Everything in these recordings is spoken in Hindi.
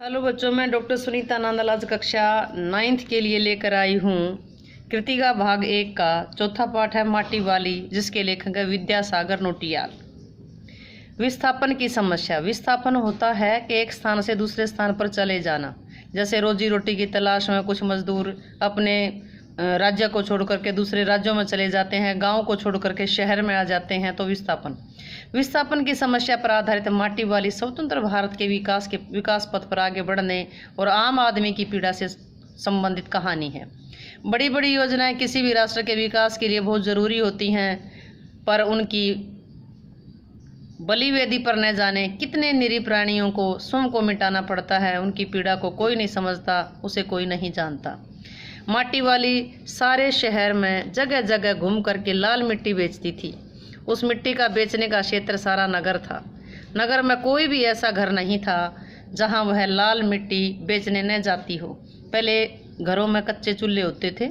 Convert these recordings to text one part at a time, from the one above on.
हेलो बच्चों, मैं डॉक्टर सुनीता नंदल आज कक्षा 9th के लिए लेकर आई हूँ कृतिका भाग 1 का चौथा पाठ है माटी वाली, जिसके लेखक है विद्यासागर नोटियाल। विस्थापन की समस्या। विस्थापन होता है कि एक स्थान से दूसरे स्थान पर चले जाना। जैसे रोजी रोटी की तलाश में कुछ मजदूर अपने राज्य को छोड़ करके दूसरे राज्यों में चले जाते हैं, गांव को छोड़ करके शहर में आ जाते हैं, तो विस्थापन की समस्या पर आधारित माटी वाली स्वतंत्र भारत के विकास पथ पर आगे बढ़ने और आम आदमी की पीड़ा से संबंधित कहानी है। बड़ी बड़ी योजनाएं किसी भी राष्ट्र के विकास के लिए बहुत जरूरी होती हैं, पर उनकी बलिवेदी पर न जाने कितने निरीह प्राणियों को स्वयं को मिटाना पड़ता है। उनकी पीड़ा को कोई नहीं समझता, उसे कोई नहीं जानता। माटी वाली सारे शहर में जगह जगह घूम करके लाल मिट्टी बेचती थी। उस मिट्टी का बेचने का क्षेत्र सारा नगर था। नगर में कोई भी ऐसा घर नहीं था जहां वह लाल मिट्टी बेचने न जाती हो। पहले घरों में कच्चे चूल्हे होते थे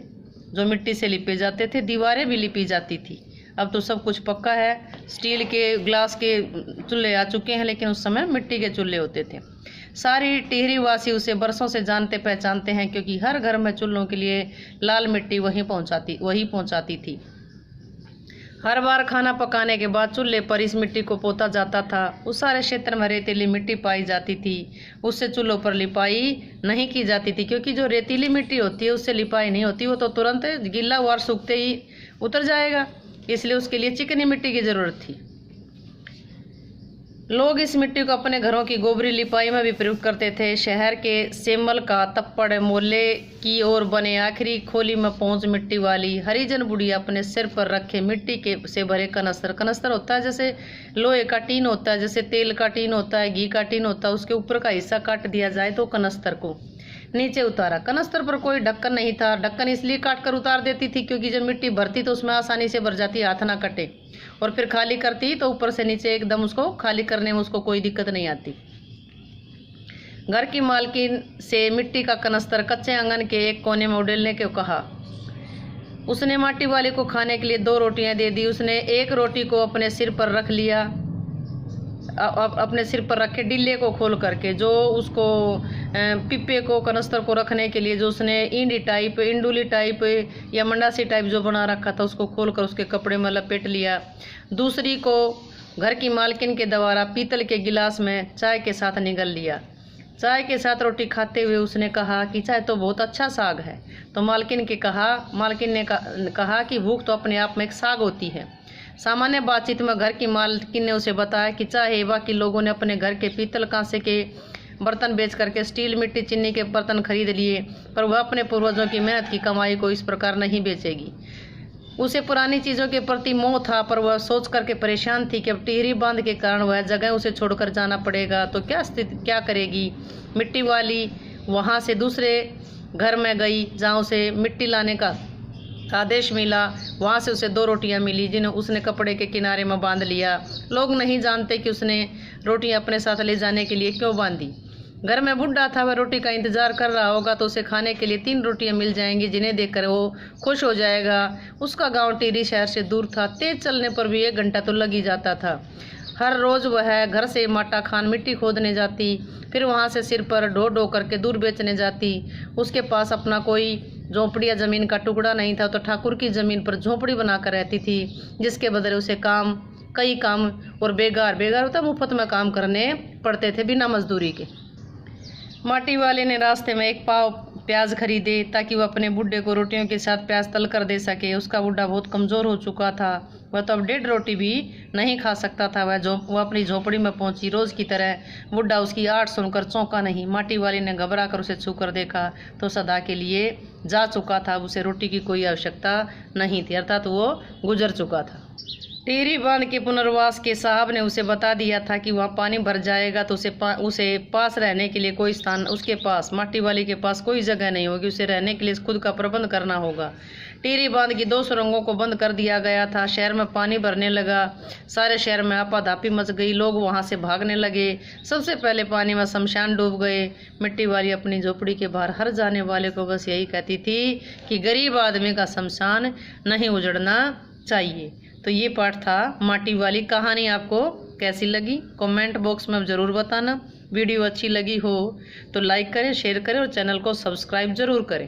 जो मिट्टी से लिपे जाते थे, दीवारें भी लिपी जाती थी। अब तो सब कुछ पक्का है, स्टील के ग्लास के चूल्हे आ चुके हैं, लेकिन उस समय मिट्टी के चूल्हे होते थे। सारी टिहरी वासी उसे बरसों से जानते पहचानते हैं, क्योंकि हर घर में चूल्हों के लिए लाल मिट्टी वही पहुंचाती थी। हर बार खाना पकाने के बाद चूल्हे पर इस मिट्टी को पोता जाता था। उस सारे क्षेत्र में रेतीली मिट्टी पाई जाती थी, उससे चूल्हों पर लिपाई नहीं की जाती थी, क्योंकि जो रेतीली मिट्टी होती है उससे लिपाई नहीं होती, वो तो तुरंत गीला हुआ सूखते ही उतर जाएगा। इसलिए उसके लिए चिकनी मिट्टी की जरूरत थी। लोग इस मिट्टी को अपने घरों की गोबरी लिपाई में भी प्रयोग करते थे। शहर के सेमल का तप्पड़ मोहल्ले की ओर बने आखिरी खोली में पहुंच मिट्टी वाली हरिजन बुढ़िया अपने सिर पर रखे मिट्टी के से भरे कनस्तर होता है, जैसे लोहे का टीन होता है, जैसे तेल का टीन होता है, घी का टीन होता है, उसके ऊपर का हिस्सा काट दिया जाए तो कनस्तर को नीचे उतारा। कनस्तर पर कोई ढक्कन नहीं था। ढक्कन इसलिए काट कर उतार देती थी क्योंकि जब मिट्टी भरती तो उसमें आसानी से भर जाती, हाथ ना कटे, और फिर खाली करती तो ऊपर से नीचे एकदम उसको खाली करने में उसको कोई दिक्कत नहीं आती। घर की मालकिन से मिट्टी का कनस्तर कच्चे आंगन के एक कोने में उड़ेलने को कहा। उसने माटी वाले को खाने के लिए 2 रोटियां दे दी। उसने एक रोटी को अपने सिर पर रख लिया, अपने सिर पर रखे डिल्ले को खोल करके, जो उसको पिप्पे को कनस्तर को रखने के लिए जो उसने इंडुली टाइप या मंडासी टाइप जो बना रखा था, उसको खोलकर उसके कपड़े में लपेट लिया। दूसरी को घर की मालकिन के द्वारा पीतल के गिलास में चाय के साथ निगल लिया। चाय के साथ रोटी खाते हुए उसने कहा कि चाय तो बहुत अच्छा साग है। तो मालकिन ने कहा कि भूख तो अपने आप में एक साग होती है। सामान्य बातचीत में घर की मालकिन ने उसे बताया कि चाहे बाकी लोगों ने अपने घर के पीतल कांसे के बर्तन बेच करके स्टील मिट्टी चीनी के बर्तन खरीद लिए, पर वह अपने पूर्वजों की मेहनत की कमाई को इस प्रकार नहीं बेचेगी। उसे पुरानी चीज़ों के प्रति मोह था, पर वह सोच करके परेशान थी कि अब टिहरी बांध के कारण वह जगह उसे छोड़कर जाना पड़ेगा तो क्या करेगी। मिट्टी वाली वहाँ से दूसरे घर में गई जहाँ उसे मिट्टी लाने का आदेश मिला। वहाँ से उसे 2 रोटियां मिली, जिन्हें उसने कपड़े के किनारे में बांध लिया। लोग नहीं जानते कि उसने रोटियां अपने साथ ले जाने के लिए क्यों बांधी। घर में बुढ़ा था, वह रोटी का इंतजार कर रहा होगा तो उसे खाने के लिए 3 रोटियां मिल जाएंगी, जिन्हें देखकर वो खुश हो जाएगा। उसका गांव टिहरी शहर से दूर था। तेज चलने पर भी 1 घंटा तो लग ही जाता था। हर रोज वह घर से माटा खान मिट्टी खोदने जाती, फिर वहाँ से सिर पर ढो करके दूर बेचने जाती। उसके पास अपना कोई झोंपड़ी या जमीन का टुकड़ा नहीं था, तो ठाकुर की जमीन पर झोंपड़ी बनाकर रहती थी, जिसके बदले उसे कई काम और बेगार होता मुफ्त में काम करने पड़ते थे बिना मजदूरी के। माटी वाले ने रास्ते में 1 पाव प्याज खरीदे ताकि वह अपने बुढ़े को रोटियों के साथ प्याज तल कर दे सके। उसका बुढ़ा बहुत कमज़ोर हो चुका था, वह तो अब 1.5 रोटी भी नहीं खा सकता था। वह अपनी झोपड़ी में पहुंची। रोज़ की तरह बुढ़ा उसकी आट सुनकर चौंका नहीं। माटी वाले ने घबरा कर उसे छू कर देखा तो सदा के लिए जा चुका था। उसे रोटी की कोई आवश्यकता नहीं थी, अर्थात वो गुजर चुका था। टिहरी बांध के पुनर्वास के साहब ने उसे बता दिया था कि वहाँ पानी भर जाएगा तो उसे पास रहने के लिए कोई स्थान, उसके पास माटी वाले के पास कोई जगह नहीं होगी। उसे रहने के लिए खुद का प्रबंध करना होगा। टिहरी बांध की 2 सुरंगों को बंद कर दिया गया था। शहर में पानी भरने लगा। सारे शहर में आपाधापी मच गई। लोग वहाँ से भागने लगे। सबसे पहले पानी में शमशान डूब गए। मिट्टी वाली अपनी झोपड़ी के बाहर हर जाने वाले को बस यही कहती थी कि गरीब आदमी का शमशान नहीं उजड़ना चाहिए। तो ये पाठ था माटी वाली। कहानी आपको कैसी लगी कमेंट बॉक्स में ज़रूर बताना। वीडियो अच्छी लगी हो तो लाइक करें, शेयर करें और चैनल को सब्सक्राइब ज़रूर करें।